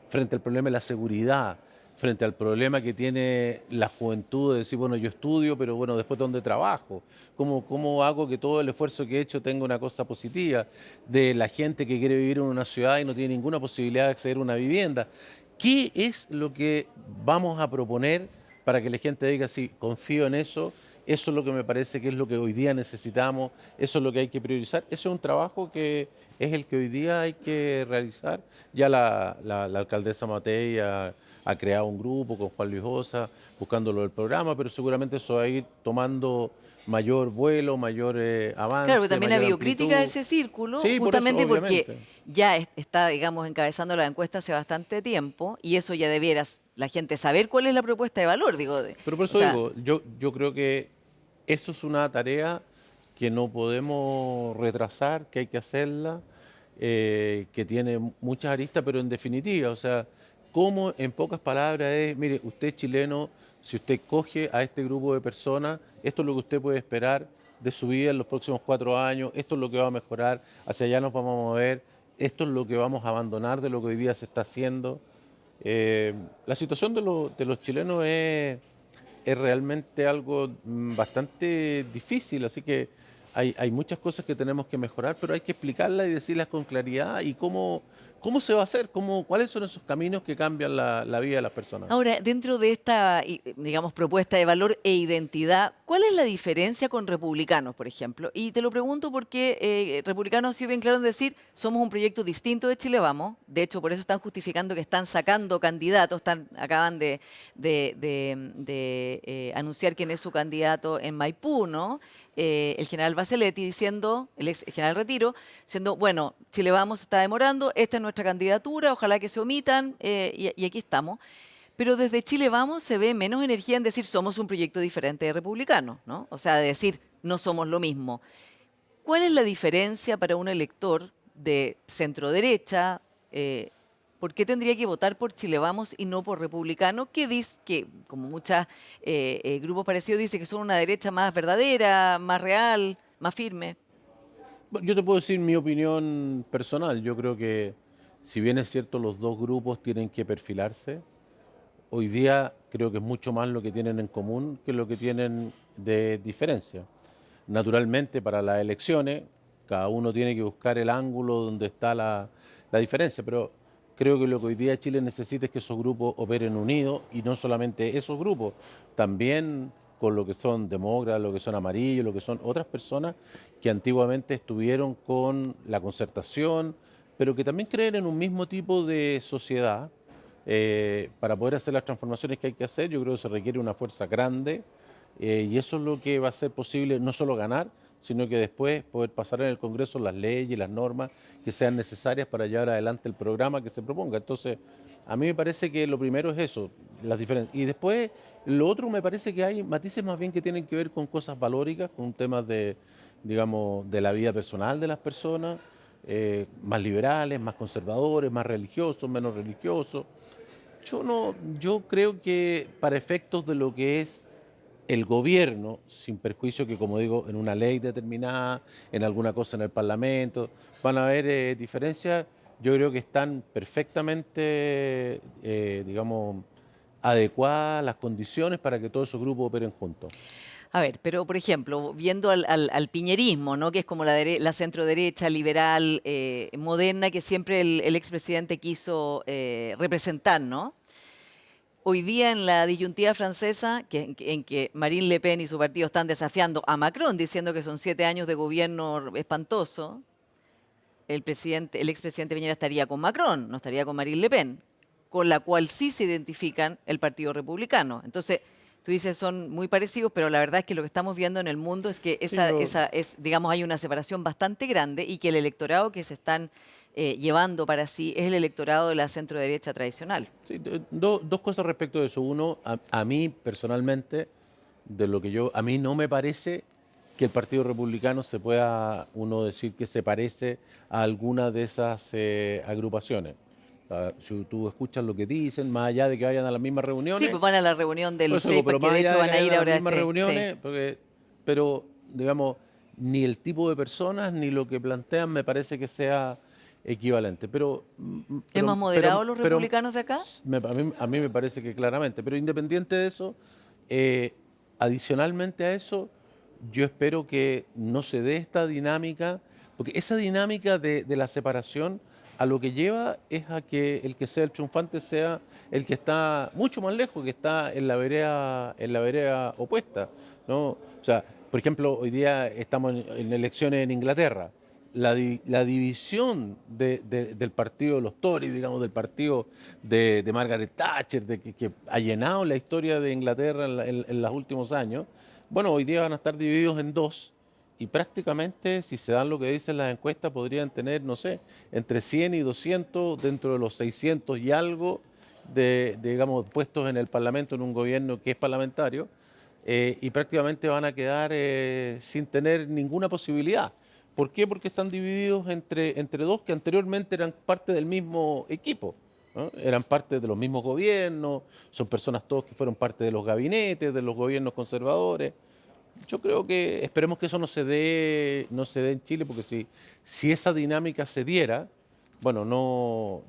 frente al problema de la seguridad, frente al problema que tiene la juventud de decir, bueno, yo estudio, pero bueno, después ¿dónde trabajo? ¿Cómo hago que todo el esfuerzo que he hecho tenga una cosa positiva? De la gente que quiere vivir en una ciudad y no tiene ninguna posibilidad de acceder a una vivienda. ¿Qué es lo que vamos a proponer para que la gente diga, sí, confío en eso? Eso es lo que me parece que es lo que hoy día necesitamos, eso es lo que hay que priorizar. Eso es un trabajo que es el que hoy día hay que realizar. Ya la alcaldesa Matei ha creado un grupo con Juan Luis Osa, buscándolo del programa, pero seguramente eso va a ir tomando mayor vuelo, mayor avance, Claro, que también ha mayor habido amplitud. crítica a ese círculo, Sí, por eso, justamente porque obviamente. ya está, digamos, encabezando la encuesta hace bastante tiempo y eso ya debiera la gente saber cuál es la propuesta de valor, digo. Pero por O eso sea, digo, yo creo que eso es una tarea que no podemos retrasar, que hay que hacerla, que tiene muchas aristas, pero en definitiva, o sea, cómo en pocas palabras es, mire, usted es chileno, si usted coge a este grupo de personas, esto es lo que usted puede esperar de su vida en los próximos 4 años, esto es lo que va a mejorar, hacia allá nos vamos a mover, esto es lo que vamos a abandonar de lo que hoy día se está haciendo. La situación de los chilenos es realmente algo bastante difícil, así que hay muchas cosas que tenemos que mejorar, pero hay que explicarlas y decirlas con claridad y cómo se va a hacer, cuáles son esos caminos que cambian la vida de las personas. ahora, dentro de esta, digamos, propuesta de valor e identidad, ¿cuál es la diferencia con republicanos, por ejemplo? Y te lo pregunto porque republicanos han sido bien claros en decir, somos un proyecto distinto de Chile Vamos. De hecho, por eso están justificando que están sacando candidatos, acaban de anunciar quién es su candidato en Maipú, ¿no? El general Bacheletti diciendo, el ex general Retiro, diciendo, bueno, Chile Vamos se está demorando, esta es nuestra candidatura, ojalá que se omitan, y aquí estamos. Pero desde Chile Vamos se ve menos energía en decir somos un proyecto diferente de republicanos, ¿no? O sea, de decir no somos lo mismo. ¿Cuál es la diferencia para un elector de centro derecha? ¿Por qué tendría que votar por Chile Vamos y no por republicano? Que dice que, como muchos grupos parecidos, dice que son una derecha más verdadera, más real, más firme. Yo te puedo decir mi opinión personal. Yo creo que, si bien es cierto, los dos grupos tienen que perfilarse, hoy día creo que es mucho más lo que tienen en común que lo que tienen de diferencia. Naturalmente, para las elecciones, cada uno tiene que buscar el ángulo donde está la diferencia, pero creo que lo que hoy día Chile necesita es que esos grupos operen unidos, y no solamente esos grupos, también con lo que son demócratas, lo que son amarillos, lo que son otras personas que antiguamente estuvieron con la concertación, pero que también creen en un mismo tipo de sociedad. Para poder hacer las transformaciones que hay que hacer, yo creo que se requiere una fuerza grande, y eso es lo que va a ser posible, no solo ganar, sino que después poder pasar en el Congreso las leyes, las normas que sean necesarias para llevar adelante el programa que se proponga. Entonces, a mí me parece que lo primero es eso, las diferencias. Y después, lo otro, me parece que hay matices más bien que tienen que ver con cosas valóricas, con temas de, digamos, de la vida personal de las personas, más liberales, más conservadores, más religiosos, menos religiosos. Yo no, yo creo que para efectos de lo que es el gobierno, sin perjuicio que, como digo, en una ley determinada, en alguna cosa en el Parlamento, van a haber diferencias. Yo creo que están perfectamente, digamos, adecuadas las condiciones para que todos esos grupos operen juntos. A ver, pero por ejemplo, viendo al piñerismo, ¿no? Que es como la centro derecha, liberal, moderna, que siempre el expresidente quiso representar, ¿no? Hoy día en la disyuntiva francesa, en que Marine Le Pen y su partido están desafiando a Macron, diciendo que son 7 años de gobierno espantoso, el expresidente Piñera estaría con Macron, no estaría con Marine Le Pen, con la cual sí se identifican el Partido Republicano. Entonces, tú dices son muy parecidos, pero la verdad es que lo que estamos viendo en el mundo es que Sí, lo, digamos, hay una separación bastante grande, y que el electorado que se están llevando para sí es el electorado de la centro derecha tradicional. sí, dos cosas respecto de eso. Uno, a mí personalmente, a mí no me parece que el Partido Republicano se pueda uno decir que se parece a alguna de esas agrupaciones. Si tú escuchas lo que dicen, más allá de que vayan a las mismas Sí, reuniones, pues van a la reunión por del eso digo, CEPA, pero que más de allá hecho de que van a vayan ir a las ahora mismas sí. reuniones, pero digamos, ni el tipo de personas ni lo que plantean me parece que sea equivalente. ¿Es más moderado los pero republicanos de acá? a mí me parece que claramente. Pero independiente de eso, eh, adicionalmente a eso, yo espero que no se dé esta dinámica, porque esa dinámica de la separación a lo que lleva es a que el que sea el triunfante sea el que está mucho más lejos, que está en la vereda opuesta, ¿no? O sea, por ejemplo, hoy día estamos en elecciones en Inglaterra. La división del partido de los Tories, digamos, del partido de Margaret Thatcher, que ha llenado la historia de Inglaterra en los últimos años, bueno, hoy día van a estar divididos en dos, y prácticamente, si se dan lo que dicen las encuestas, podrían tener, no sé, entre 100 y 200 dentro de los 600 y algo digamos, puestos en el Parlamento, en un gobierno que es parlamentario, y prácticamente van a quedar sin tener ninguna posibilidad. ¿Por qué? Porque están divididos entre dos que anteriormente eran parte del mismo equipo, ¿no? Eran parte de los mismos gobiernos, son personas todos que fueron parte de los gabinetes, de los gobiernos conservadores. Yo creo que esperemos que eso no se dé en Chile, porque si esa dinámica se diera, bueno, no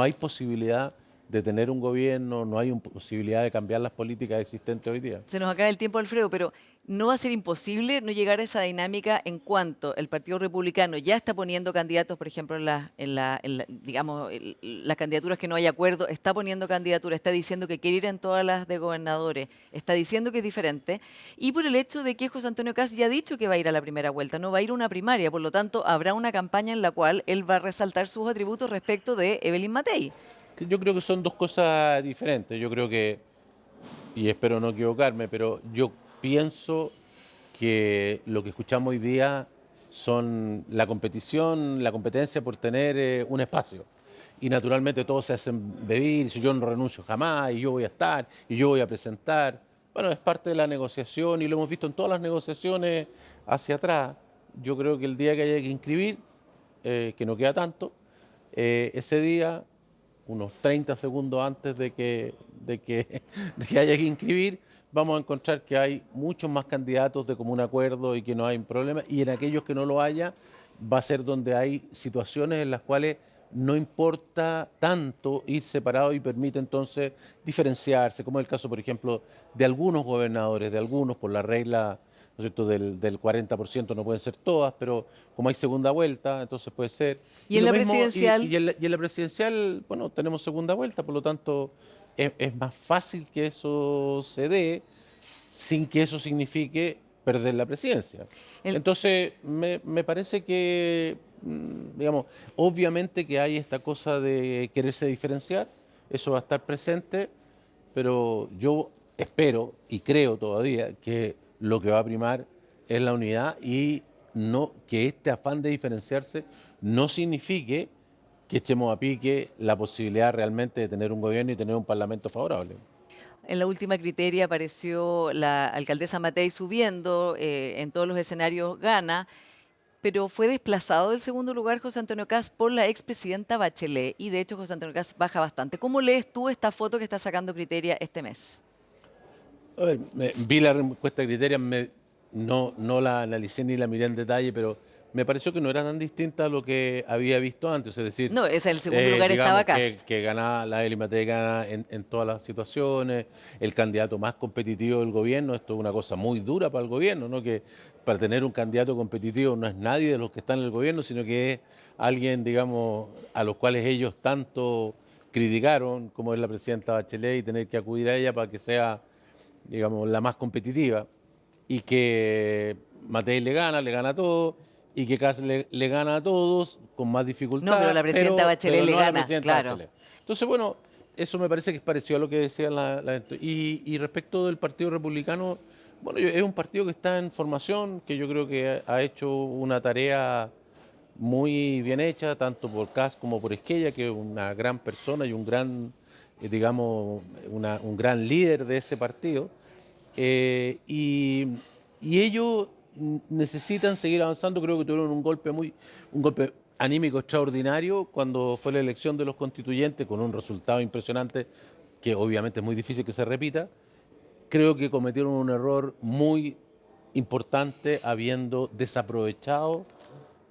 hay posibilidad de tener un gobierno, no hay posibilidad de cambiar las políticas existentes hoy día. Se nos acaba el tiempo, Alfredo, pero no va a ser imposible no llegar a esa dinámica en cuanto el Partido Republicano ya está poniendo candidatos, por ejemplo, digamos, las candidaturas que no hay acuerdo, está poniendo candidaturas, está diciendo que quiere ir en todas las de gobernadores, está diciendo que es diferente, y por el hecho de que José Antonio Kast ya ha dicho que va a ir a la primera vuelta, no va a ir a una primaria, por lo tanto, habrá una campaña en la cual él va a resaltar sus atributos respecto de Evelyn Matei. Que yo creo que son dos cosas diferentes. Yo creo que, y espero no equivocarme, pero yo pienso que lo que escuchamos hoy día son la competición, la competencia por tener un espacio. Y naturalmente todos se hacen bebir, y si yo no renuncio jamás, y yo voy a estar, y yo voy a presentar. Bueno, es parte de la negociación, y lo hemos visto en todas las negociaciones hacia atrás. Yo creo que el día que haya que inscribir, que no queda tanto, ese día unos 30 segundos antes de que haya que inscribir, vamos a encontrar que hay muchos más candidatos de común acuerdo y que no hay problema. Y en aquellos que no lo haya, va a ser donde hay situaciones en las cuales no importa tanto ir separado y permite entonces diferenciarse, como es el caso, por ejemplo, de algunos gobernadores, de algunos por la regla, ¿no es cierto?, del 40% no pueden ser todas, pero como hay segunda vuelta, entonces puede ser. ¿Y en lo la mismo, presidencial? y en la presidencial, bueno, tenemos segunda vuelta, por lo tanto es más fácil que eso se dé sin que eso signifique perder la presidencia. El- Entonces, me parece que, digamos, obviamente que hay esta cosa de quererse diferenciar, eso va a estar presente, pero yo espero y creo todavía que lo que va a primar es la unidad y no que este afán de diferenciarse no signifique que echemos a pique la posibilidad realmente de tener un gobierno y tener un parlamento favorable. En la última criteria apareció la alcaldesa Matei subiendo, en todos los escenarios gana, pero fue desplazado del segundo lugar José Antonio Kast por la expresidenta Bachelet y de hecho José Antonio Kast baja bastante. ¿Cómo lees tú esta foto que está sacando Criteria este mes? A ver, vi la encuesta de criterios, no la analicé ni la miré en detalle, pero me pareció que no era tan distinta a lo que había visto antes. Es decir, No, es el segundo lugar estaba digamos Kast. que ganaba la Eli Matei gana en todas las situaciones, el candidato más competitivo del gobierno. Esto es una cosa muy dura para el gobierno, ¿no? Que para tener un candidato competitivo no es nadie de los que están en el gobierno, sino que es alguien, digamos, a los cuales ellos tanto criticaron, como es la presidenta Bachelet, y tener que acudir a ella para que sea, digamos, la más competitiva, y que Matei le gana a todos, y que Kast le gana a todos con más dificultad. No, pero la presidenta Bachelet le no a la gana, presidenta claro. Bachelet. Entonces, bueno, eso me parece que es parecido a lo que decían y respecto del Partido Republicano, bueno, es un partido que está en formación, que yo creo que ha hecho una tarea muy bien hecha, tanto por Kast como por Esquella, que es una gran persona y un gran, digamos, un gran líder de ese partido. Eh, y, y ellos necesitan seguir avanzando. Creo que tuvieron un golpe anímico extraordinario cuando fue la elección de los constituyentes, con un resultado impresionante que obviamente es muy difícil que se repita. Creo que cometieron un error muy importante habiendo desaprovechado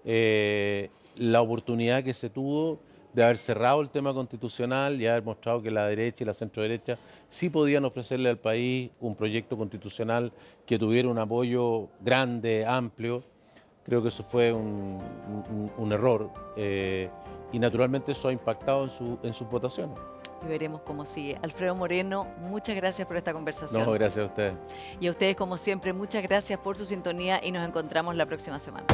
la oportunidad que se tuvo de haber cerrado el tema constitucional y haber mostrado que la derecha y la centroderecha sí podían ofrecerle al país un proyecto constitucional que tuviera un apoyo grande, amplio. Creo que eso fue un error y naturalmente eso ha impactado en sus votaciones. Y veremos cómo sigue. Alfredo Moreno, muchas gracias por esta conversación. No, gracias a ustedes. Y a ustedes, como siempre, muchas gracias por su sintonía y nos encontramos la próxima semana.